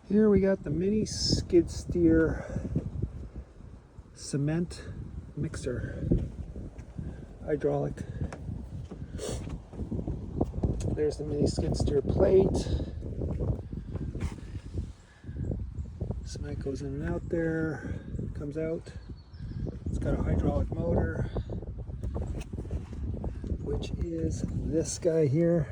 Here we got the mini skid steer cement mixer, hydraulic. There's the mini skid steer plate. Cement goes in and out there, comes out. It's got a hydraulic motor, which is this guy here.